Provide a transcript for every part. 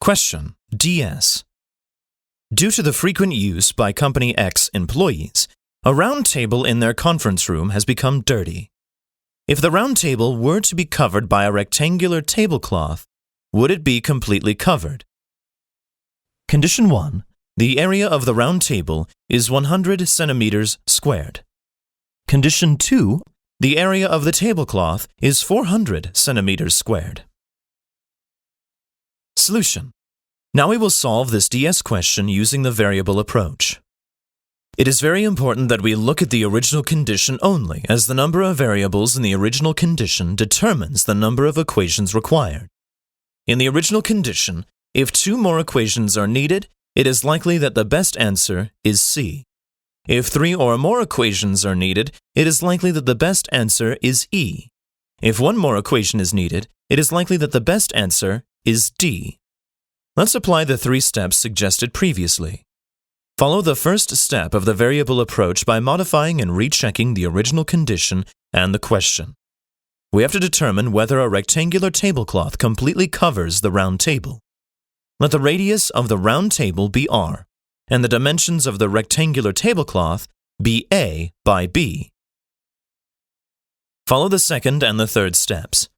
Question: DS. Due to the frequent use by Company X employees, a round table in their conference room has become dirty. If the round table were to be covered by a rectangular tablecloth, would it be completely covered? Condition 1. The area of the round table is 100 centimeters squared. Condition 2. The area of the tablecloth is 400 centimeters squared. Solution. Now we will solve this DS question using the variable approach. It is very important that we look at the original condition only, as the number of variables in the original condition determines the number of equations required. In the original condition, if 2 more equations are needed, it is likely that the best answer is C. If 3 or more equations are needed, it is likely that the best answer is E. If 1 more equation is needed, it is likely that the best answer is D. Let's apply the 3 steps suggested previously. Follow the first step of the variable approach by modifying and rechecking the original condition and the question. We have to determine whether a rectangular tablecloth completely covers the round table. Let the radius of the round table be R, and the dimensions of the rectangular tablecloth be A by B. Follow the second and the third steps.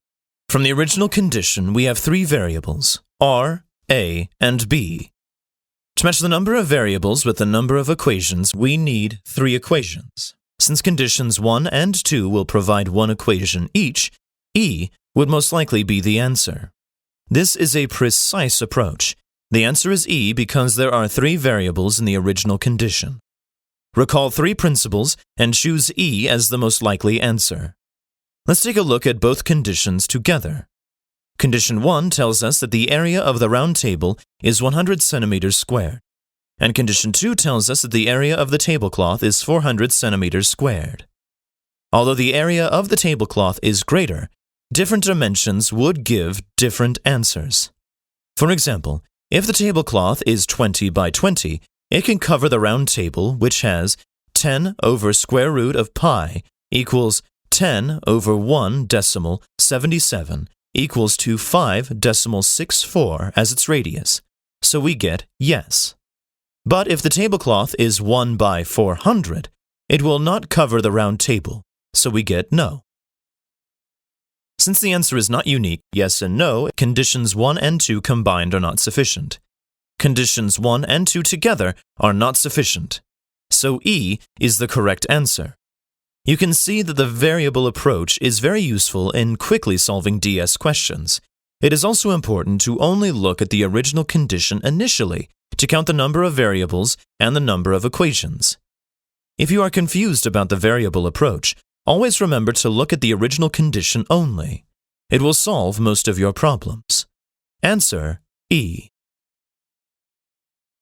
From the original condition, we have 3 variables, R, A, and B. To match the number of variables with the number of equations, we need 3 equations. Since conditions 1 and 2 will provide 1 equation each, E would most likely be the answer. This is a precise approach. The answer is E because there are 3 variables in the original condition. Recall 3 principles and choose E as the most likely answer. Let's take a look at both conditions together. Condition 1 tells us that the area of the round table is 100 centimeters squared, and condition 2 tells us that the area of the tablecloth is 400 centimeters squared. Although the area of the tablecloth is greater, different dimensions would give different answers. For example, if the tablecloth is 20 by 20, it can cover the round table, which has 10 over square root of pi equals 10 over 1 decimal 77 equals to 5.64 as its radius, so we get yes. But if the tablecloth is 1 by 400, it will not cover the round table, so we get no. Since the answer is not unique, yes and no, conditions 1 and 2 combined are not sufficient. Conditions 1 and 2 together are not sufficient, so E is the correct answer. You can see that the variable approach is very useful in quickly solving DS questions. It is also important to only look at the original condition initially to count the number of variables and the number of equations. If you are confused about the variable approach, always remember to look at the original condition only. It will solve most of your problems. Answer E.